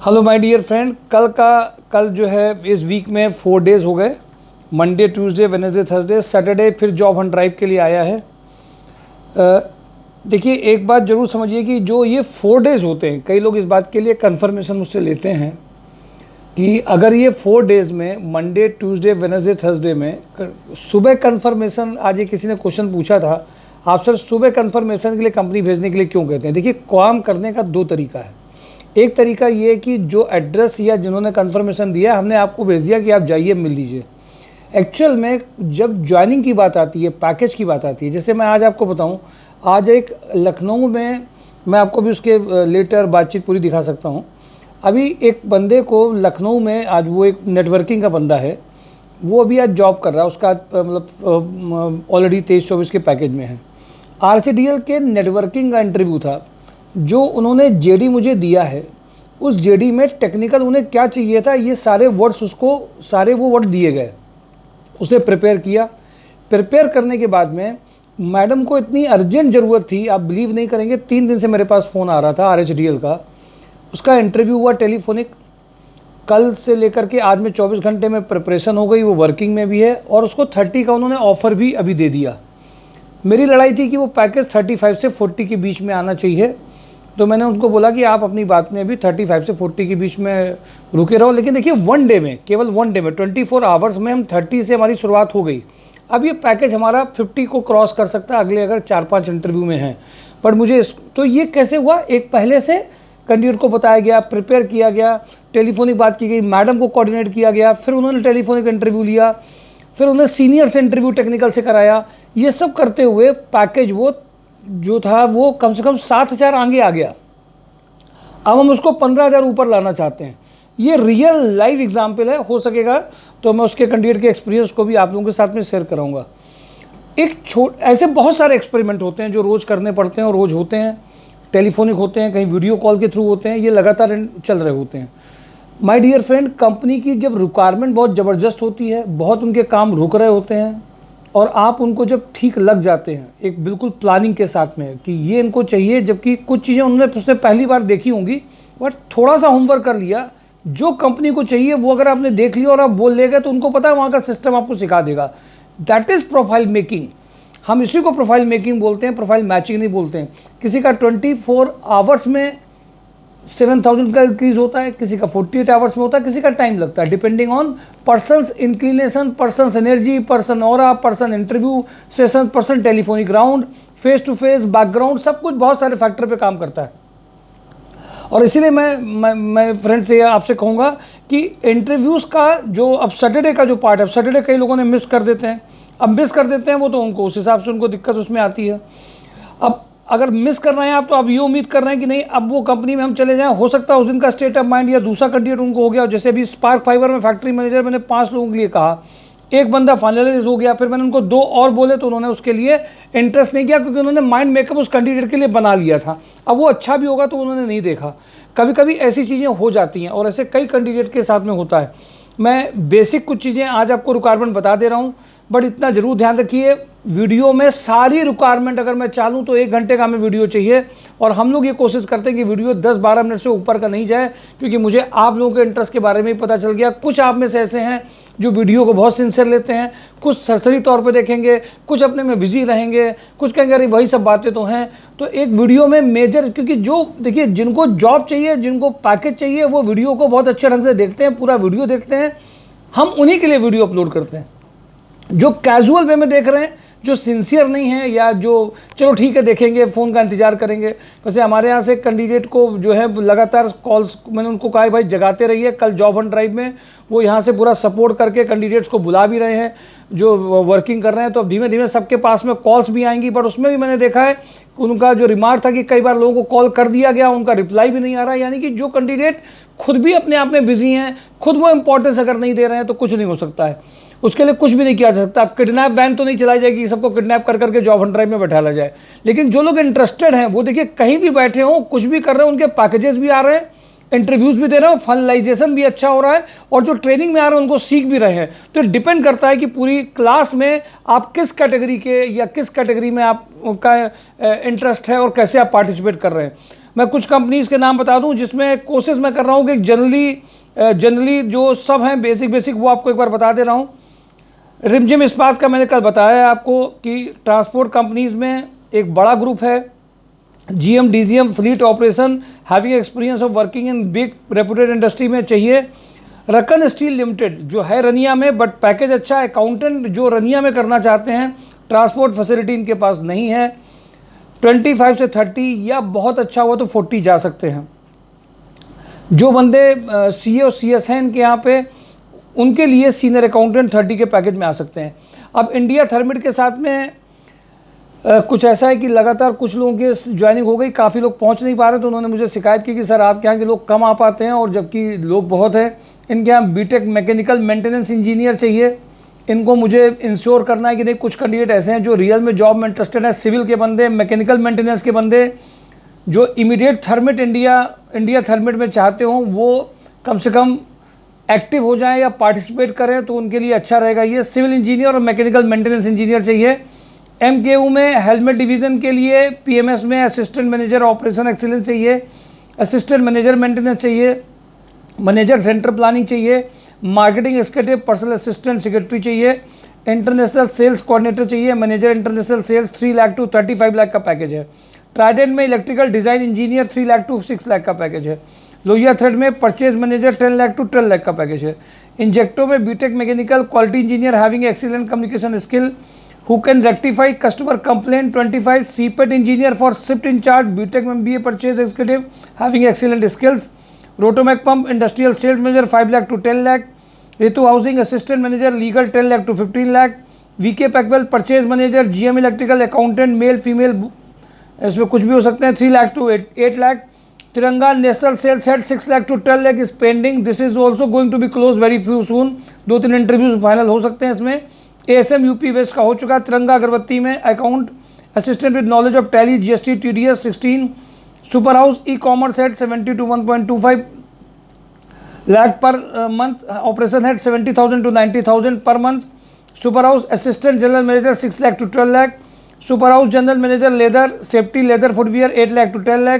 Hello my dear friend, कल जो है इस वीक में 4 डेज़ हो गए। Monday, Tuesday, Wednesday, Thursday, Saturday फिर जॉब हंट ड्राइव के लिए आया है। देखिए, एक बात ज़रूर समझिए कि जो ये 4 डेज़ होते हैं, कई लोग इस बात के लिए कंफर्मेशन मुझसे लेते हैं कि अगर ये 4 डेज़ में मंडे, ट्यूसडे, वेडनेसडे, थर्सडे में सुबह कंफर्मेशन, आज ये किसी ने क्वेश्चन पूछा था, आप सर सुबह कंफर्मेशन के लिए कंपनी भेजने के लिए क्यों कहते हैं? देखिए, काम करने का 2 तरीका है। एक तरीका ये है कि जो एड्रेस या जिन्होंने कंफर्मेशन दिया हमने आपको भेज दिया कि आप जाइए मिल लीजिए। एक्चुअल में जब ज्वाइनिंग की बात आती है, पैकेज की बात आती है, जैसे मैं आज आपको बताऊं, आज एक लखनऊ में, मैं आपको भी उसके लेटर बातचीत पूरी दिखा सकता हूं। अभी एक बंदे को लखनऊ में, आज वो एक नेटवर्किंग का बंदा है, वो अभी आज जॉब कर रहा है, उसका मतलब ऑलरेडी 23-24 के पैकेज में है। आरसीडीएल के नेटवर्किंग का इंटरव्यू था। जो उन्होंने जेडी मुझे दिया है, उस जेडी में टेक्निकल उन्हें क्या चाहिए था, ये सारे वर्ड्स उसको, सारे वो वर्ड दिए गए। उसने प्रिपेयर किया। प्रिपेयर करने के बाद में मैडम को इतनी अर्जेंट ज़रूरत थी, आप बिलीव नहीं करेंगे, 3 दिन से मेरे पास फ़ोन आ रहा था आरएचडीएल का। उसका इंटरव्यू हुआ टेलीफोनिक। कल से लेकर के आज में 24 घंटे में प्रिपरेशन हो गई, वो वर्किंग में भी है और उसको 30 का उन्होंने ऑफ़र भी अभी दे दिया। मेरी लड़ाई थी कि वो पैकेज 35 से 40 के बीच में आना चाहिए, तो मैंने उनको बोला कि आप अपनी बात में अभी 35 से 40 के बीच में रुके रहो। लेकिन देखिए, 1 डे में, केवल 1 डे में 24 आवर्स में हम 30 से हमारी शुरुआत हो गई। अब ये पैकेज हमारा 50 को क्रॉस कर सकता है अगले अगर 4-5 इंटरव्यू में हैं। पर मुझे तो ये कैसे हुआ, एक पहले से कैंडिडेट को बताया गया, प्रिपेयर किया गया, टेलीफोनिक बात की गई, मैडम को कोऑर्डिनेट किया गया, फिर उन्होंने टेलीफोनिक इंटरव्यू लिया, फिर उन्होंने सीनियर से इंटरव्यू टेक्निकल से कराया। ये सब करते हुए पैकेज वो जो था वो कम से कम 7,000 आगे आ गया। अब हम उसको 15,000 ऊपर लाना चाहते हैं। ये रियल लाइव एग्जाम्पल है, हो सकेगा तो मैं उसके कैंडिडेट के एक्सपीरियंस को भी आप लोगों के साथ में शेयर कराऊंगा। ऐसे बहुत सारे एक्सपेरिमेंट होते हैं जो रोज़ करने पड़ते हैं और रोज़ होते हैं, टेलीफोनिक होते हैं, कहीं वीडियो कॉल के थ्रू होते हैं, ये लगातार चल रहे होते हैं। माय डियर फ्रेंड, कंपनी की जब रिक्वायरमेंट बहुत ज़बरदस्त होती है, बहुत उनके काम रुक रहे होते हैं और आप उनको जब ठीक लग जाते हैं एक बिल्कुल प्लानिंग के साथ में कि ये इनको चाहिए, जबकि कुछ चीज़ें उन्होंने उसने पहली बार देखी होंगी, बट थोड़ा सा होमवर्क कर लिया, जो कंपनी को चाहिए वो अगर आपने देख लिया और आप बोल ले गए तो उनको पता है, वहाँ का सिस्टम आपको सिखा देगा। That is profile making. हम इसी को प्रोफाइल मेकिंग बोलते हैं, प्रोफाइल मैचिंग नहीं बोलते हैं। किसी का 24 आवर्स में 7,000 का इंक्रीज होता है, किसी का 48 आवर्स में होता है, किसी का टाइम लगता है, depending on person's inclination, person's energy, person aura, person interview session, person telephonic round, face to face, background, सब कुछ बहुत सारे फैक्टर पे काम करता है। और इसीलिए मैं फ्रेंड से आपसे कहूँगा कि इंटरव्यूज़ का जो अब सैटरडे का जो पार्ट है, सैटरडे कई लोगों ने मिस कर देते हैं। अब मिस कर देते हैं वो तो उनको उस हिसाब से उनको दिक्कत उसमें आती है। अब अगर मिस कर रहे हैं आप, तो आप ये उम्मीद कर रहे हैं कि नहीं अब वो कंपनी में हम चले जाएं, हो सकता है उस दिन का स्टेट ऑफ माइंड या दूसरा कैंडिडेट उनको हो गया। जैसे अभी स्पार्क फाइबर में फैक्ट्री मैनेजर मैंने 5 लोगों के लिए कहा, एक बंदा फाइनलाइज हो गया, फिर मैंने उनको 2 और बोले तो उन्होंने उसके लिए इंटरेस्ट नहीं किया, क्योंकि उन्होंने माइंड मेकअप उस कैंडिडेट के लिए बना लिया था। अब वो अच्छा भी होगा तो उन्होंने नहीं देखा। कभी कभी ऐसी चीज़ें हो जाती हैं और ऐसे कई कैंडिडेट के साथ में होता है। मैं बेसिक कुछ चीज़ें आज आपको रिक्वायरमेंट बता दे रहा हूँ, बट इतना ज़रूर ध्यान रखिए, वीडियो में सारी रिक्वायरमेंट अगर मैं चालूँ तो 1 घंटे का हमें वीडियो चाहिए। और हम लोग ये कोशिश करते हैं कि वीडियो 10-12 मिनट से ऊपर का नहीं जाए, क्योंकि मुझे आप लोगों के इंटरेस्ट के बारे में ही पता चल गया। कुछ आप में से ऐसे हैं जो वीडियो को बहुत सिंसियर लेते हैं, कुछ सरसरी तौर पे देखेंगे, कुछ अपने में बिजी रहेंगे, कुछ कहेंगे अरे वही सब बातें तो हैं। तो एक वीडियो में मेजर, क्योंकि जो देखिए जिनको जॉब चाहिए, जिनको पैकेज चाहिए, वो वीडियो को बहुत अच्छे ढंग से देखते हैं, पूरा वीडियो देखते हैं। हम उन्हीं के लिए वीडियो अपलोड करते हैं। जो कैजुअल वे में देख रहे हैं, जो सिंसियर नहीं है, या जो चलो ठीक है देखेंगे, फ़ोन का इंतजार करेंगे। वैसे हमारे यहाँ से कैंडिडेट को जो है लगातार कॉल्स, मैंने उनको कहा भाई जगाते रहिए। कल जॉब ऑन ड्राइव में वो यहाँ से पूरा सपोर्ट करके कैंडिडेट्स को बुला भी रहे हैं जो वर्किंग कर रहे हैं। तो अब धीमे धीमे सबके पास में कॉल्स भी आएंगी, बट उसमें भी मैंने देखा है उनका जो रिमार्क था कि कई बार लोगों को कॉल कर दिया गया, उनका रिप्लाई भी नहीं आ रहा। यानी कि जो कैंडिडेट खुद भी अपने आप में बिजी हैं, खुद वो इंपॉर्टेंस अगर नहीं दे रहे हैं तो कुछ नहीं हो सकता है, उसके लिए कुछ भी नहीं किया जा सकता। अब किडनैप वैन तो नहीं चलाई जाएगी, सबको किडनैप कर करके जॉब हंट ड्राइव में बैठाला जाए। लेकिन जो लोग इंटरेस्टेड हैं वो देखिए कहीं भी बैठे हों, कुछ भी कर रहे हैं, उनके पैकेजेस भी आ रहे हैं, इंटरव्यूज़ भी दे रहे हो, फाइनलाइजेशन भी अच्छा हो रहा है, और जो ट्रेनिंग में आ रहे हैं उनको सीख भी रहे हैं। तो डिपेंड करता है कि पूरी क्लास में आप किस कैटेगरी के या किस कैटेगरी में आपका इंटरेस्ट है और कैसे आप पार्टिसिपेट कर रहे हैं। मैं कुछ कंपनीज़ के नाम बता दूं जिसमें कोशिश मैं कर रहा हूं कि जनरली जो सब हैं बेसिक वो आपको एक बार बता दे रहा हूं। रिमझिम इस्पात का मैंने कल बताया आपको कि ट्रांसपोर्ट कंपनीज़ में एक बड़ा ग्रुप है, GM DGM fleet operation having experience of working in big reputed industry में चाहिए। रकन स्टील लिमिटेड जो है रनिया में, बट पैकेज अच्छा, अकाउंटेंट जो रनिया में करना चाहते हैं, ट्रांसपोर्ट फैसिलिटी इनके पास नहीं है। 25 से 30 या बहुत अच्छा हुआ तो 40 जा सकते हैं। जो बंदे CA और CS हैं इनके यहाँ पे, उनके लिए सीनियर अकाउंटेंट 30 के पैकेज में आ सकते हैं। अब इंडिया थर्मिट के साथ में कुछ ऐसा है कि लगातार कुछ लोगों की ज्वाइनिंग हो गई, काफ़ी लोग पहुंच नहीं पा रहे, तो उन्होंने मुझे शिकायत की कि सर आपके यहाँ के लोग कम आ पाते हैं और जबकि लोग बहुत हैं। इनके यहाँ बीटेक मैकेनिकल मेंटेनेंस इंजीनियर चाहिए। इनको मुझे इंश्योर करना है कि नहीं, कुछ कैंडिडेट ऐसे हैं जो रियल में जॉब में इंटरेस्टेड है, सिविल के बंदे, मैकेनिकल मेंटेनेंस के बंदे जो इमीडिएट थर्मिट इंडिया थर्मिट में चाहते हों, वो कम से कम एक्टिव हो जाएं या पार्टिसिपेट करें, तो उनके लिए अच्छा रहेगा। ये सिविल इंजीनियर और मैकेनिकल मेंटेनेंस इंजीनियर चाहिए। MKU में हेलमेट डिवीज़न के लिए PMS में असिस्टेंट मैनेजर ऑपरेशन एक्सीलेंस चाहिए, असिस्टेंट मैनेजर मेंटेनेंस चाहिए, मैनेजर सेंटर प्लानिंग चाहिए, marketing executive personal assistant secretary चाहिए, इंटरनेशनल सेल्स कोऑर्डिनेटर चाहिए, manager international sales 3 lakh to 35 lakh का पैकेज है। ट्राइडेंट में electrical design engineer 3 lakh to 6 lakh का पैकेज है। लोहिया थ्रेड में purchase manager 10 lakh to 12 lakh का पैकेज है। इंजेक्टो में BTech mechanical quality engineer having excellent communication skill who can rectify customer complaint 25 CPET engineer for shift in charge BTech MBA purchase executive having excellent skills Rotomac pump industrial sales manager 5 lakh to 10 lakh Ritu housing assistant manager legal 10 lakh to 15 lakh VK Packwell purchase manager GM electrical accountant male female इसमें कुछ भी हो सकते हैं 3 lakh to 8 lakh Tiranga national sales head 6 lakh to 12 lakh is pending this is also going to be close very few soon 2-3 interviews final हो सकते हैं इसमें ASM UP वेस्ट का हो चुका है। तिरंगा अगरबत्ती में account assistant with knowledge of Tally GST TDS 16 super house ecommerce head 70 to 1.25 lakh per month operation head 70,000 to 90,000 per month super house assistant general manager 6 lakh to 12 lakh super house general manager leather safety leather footwear 8 lakh to 10 lakh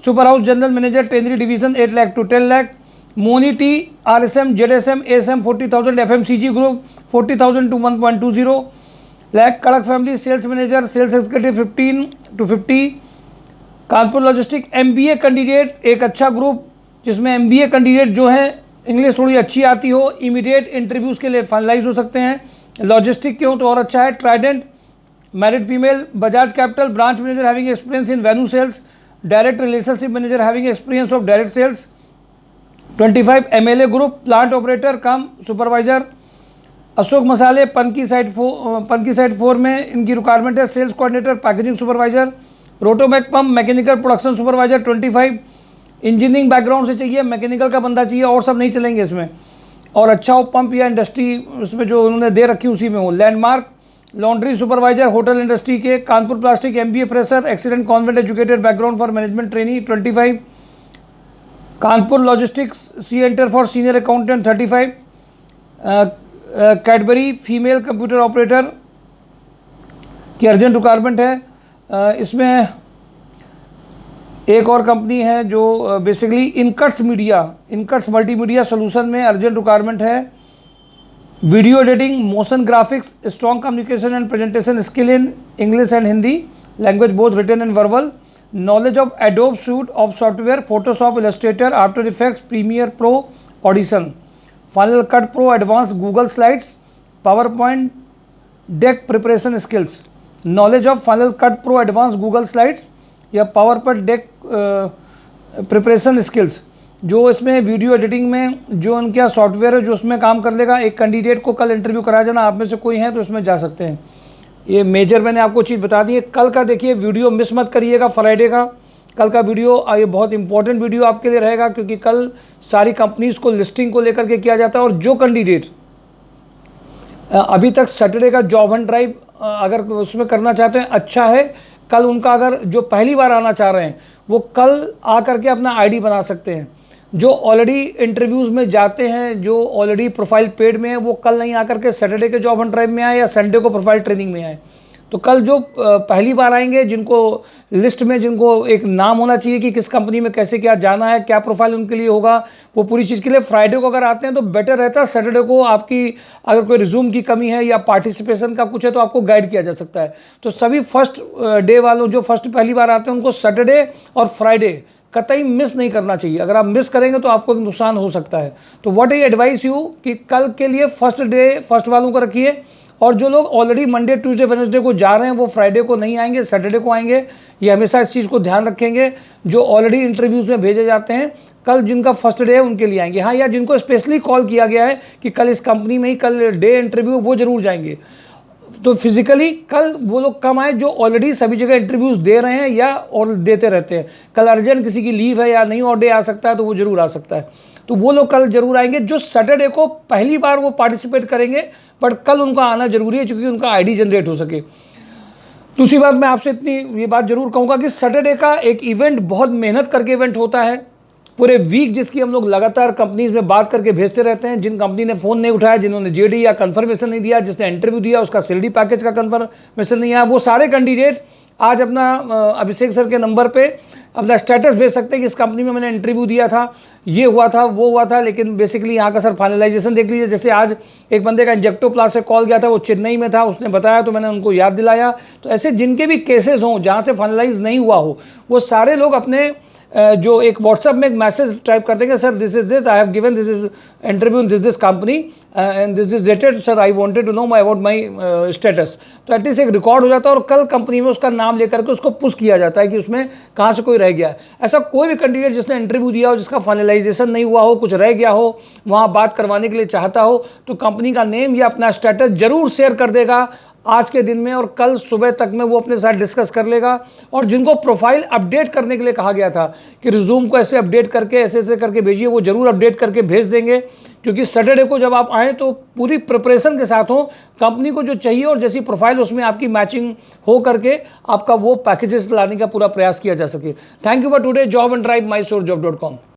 super house general manager tannery division 8 lakh to 10 lakh मोनी टी RSM ZSM ASM 40,000 FMCG group 40,000 to 1.20 lakh कड़क family sales manager sales executive 15 to 50 Kanpur logistic MBA candidate एक अच्छा group जिसमें MBA candidate जो है English थोड़ी अच्छी आती हो इमीडिएट इंटरव्यूज़ के लिए फाइनलाइज हो सकते हैं लॉजिस्टिक के हो तो और अच्छा है Trident married female Bajaj capital branch manager having experience in value sales direct relationship manager having experience of direct sales 25 MLA group plant operator cum supervisor Ashok Masale Panki side 4 में इनकी रिक्वायरमेंट है sales coordinator packaging supervisor Rotomac pump mechanical production supervisor 25 engineering background से चाहिए mechanical का बंदा चाहिए और सब नहीं चलेंगे इसमें और अच्छा हो पंप या इंडस्ट्री उसमें जो उन्होंने दे रखी उसी में हो landmark laundry supervisor hotel industry के Kanpur plastic MBA fresher excellent convent educated background for management training 25 Kanpur logistics enter for senior accountant 35 Cadbury female computer operator की अर्जेंट रिक्वायरमेंट है इसमें एक और कंपनी है जो बेसिकली इनकट्स मल्टीमीडिया सोल्यूशन में urgent requirement है video editing motion graphics strong communication and presentation skill in English and Hindi language both written and verbal knowledge of Adobe suite of software Photoshop Illustrator After Effects Premiere Pro Audition Final Cut Pro Advanced Google Slides PowerPoint Deck Preparation Skills knowledge of Final Cut Pro Advanced Google Slides या PowerPoint Deck Preparation Skills जो इसमें video editing में जो उनका software है जो उसमें काम कर लेगा एक कैंडिडेट को कल इंटरव्यू कराया जाना आप में से कोई है तो इसमें जा सकते हैं ये मेजर मैंने आपको चीज़ बता दी है कल का देखिए वीडियो मिस मत करिएगा फ्राइडे का कल का वीडियो ये बहुत इंपॉर्टेंट वीडियो आपके लिए रहेगा क्योंकि कल सारी कंपनीज़ को लिस्टिंग को लेकर के किया जाता है और जो कैंडिडेट अभी तक सैटरडे का जॉब हंट ड्राइव अगर उसमें करना चाहते हैं अच्छा है कल उनका अगर जो पहली बार आना चाह रहे हैं वो कल आकर के अपना ID बना सकते हैं जो ऑलरेडी इंटरव्यूज़ में जाते हैं जो ऑलरेडी प्रोफाइल पेड में है वो कल नहीं आकर के सैटरडे के जॉब हंट ड्राइव में आए या संडे को प्रोफाइल ट्रेनिंग में आए तो कल जो पहली बार आएंगे, जिनको लिस्ट में जिनको एक नाम होना चाहिए कि किस कंपनी में कैसे क्या जाना है, क्या प्रोफाइल उनके लिए होगा, वो पूरी चीज़ के लिए फ्राइडे को अगर आते हैं तो बेटर रहता है। सैटरडे को आपकी अगर कोई रिज्यूम की कमी है या पार्टिसिपेशन का कुछ है तो आपको गाइड किया जा सकता है। तो सभी फर्स्ट डे वालों जो फर्स्ट पहली बार आते हैं उनको सैटरडे और फ्राइडे कतई मिस नहीं करना चाहिए। अगर आप मिस करेंगे तो आपको नुकसान हो सकता है। तो व्हाट आई एडवाइस यू कि कल के लिए फर्स्ट डे फर्स्ट वालों को रखिए, और जो लोग ऑलरेडी मंडे ट्यूसडे वेडनेसडे को जा रहे हैं वो फ्राइडे को नहीं आएंगे, सैटरडे को आएंगे। ये हमेशा इस चीज़ को ध्यान रखेंगे। जो ऑलरेडी इंटरव्यूज़ में भेजे जाते हैं कल जिनका फर्स्ट डे है उनके लिए आएंगे। हाँ, या जिनको स्पेशली कॉल किया गया है कि कल इस कंपनी में ही कल डे इंटरव्यू, वो जरूर जाएंगे। तो फिजिकली कल वो लोग कम आए जो ऑलरेडी सभी जगह इंटरव्यूज दे रहे हैं या और देते रहते हैं। कल अर्जेंट किसी की लीव है या नहीं और डे आ सकता है तो वो जरूर आ सकता है। तो वो लोग कल जरूर आएंगे जो सैटरडे को पहली बार वो पार्टिसिपेट करेंगे, बट कल उनका आना जरूरी है क्योंकि उनका आईडी जनरेट हो सके। दूसरी बात मैं आपसे इतनी ये बात जरूर कहूँगा कि सैटरडे का एक इवेंट बहुत मेहनत करके इवेंट होता है। पूरे वीक जिसकी हम लोग लगातार कंपनीज में बात करके भेजते रहते हैं। जिन कंपनी ने फ़ोन नहीं उठाया, जिन्होंने जेडी या कंफर्मेशन नहीं दिया, जिसने इंटरव्यू दिया उसका सैलरी पैकेज का कंफर्मेशन नहीं आया, वो सारे कैंडिडेट आज अपना अभिषेक सर के नंबर पे अपना स्टेटस भेज सकते हैं कि इस कंपनी में मैंने इंटरव्यू दिया था, ये हुआ था, वो हुआ था, लेकिन बेसिकली यहाँ का सर फाइनलाइजेशन देख लीजिए। जैसे आज एक बंदे का इंजेक्टोप्लास्ट से कॉल गया था, वो चेन्नई में था, उसने बताया तो मैंने उनको याद दिलाया। तो ऐसे जिनके भी केसेस हों जहाँ से फाइनलाइज नहीं हुआ हो, वो सारे लोग अपने जो एक व्हाट्सएप में एक मैसेज टाइप कर देंगे, sir this is this, I have given this is interview in this company and this is dated, sir I wanted to know my about my status. तो एटलीस्ट एक रिकॉर्ड हो जाता है और कल कंपनी में उसका नाम लेकर के उसको पुश किया जाता है कि उसमें कहाँ से कोई रह गया है। ऐसा कोई भी कैंडिडेट जिसने इंटरव्यू दिया हो, जिसका फाइनलाइजेशन नहीं हुआ हो, कुछ रह गया हो, वहाँ बात करवाने के लिए चाहता हो, तो कंपनी का नेम या अपना स्टेटस जरूर शेयर कर देगा आज के दिन में, और कल सुबह तक में वो अपने साथ डिस्कस कर लेगा। और जिनको प्रोफाइल अपडेट करने के लिए कहा गया था कि रिज्यूम को ऐसे अपडेट करके ऐसे करके भेजिए, वो जरूर अपडेट करके भेज देंगे, क्योंकि सैटरडे को जब आप आएँ तो पूरी प्रिपरेशन के साथ हो, कंपनी को जो चाहिए और जैसी प्रोफाइल उसमें आपकी मैचिंग हो करके आपका वो पैकेजेस लाने का पूरा प्रयास किया जा सके। Thank you for today. Job and drive, MySourceJob.com।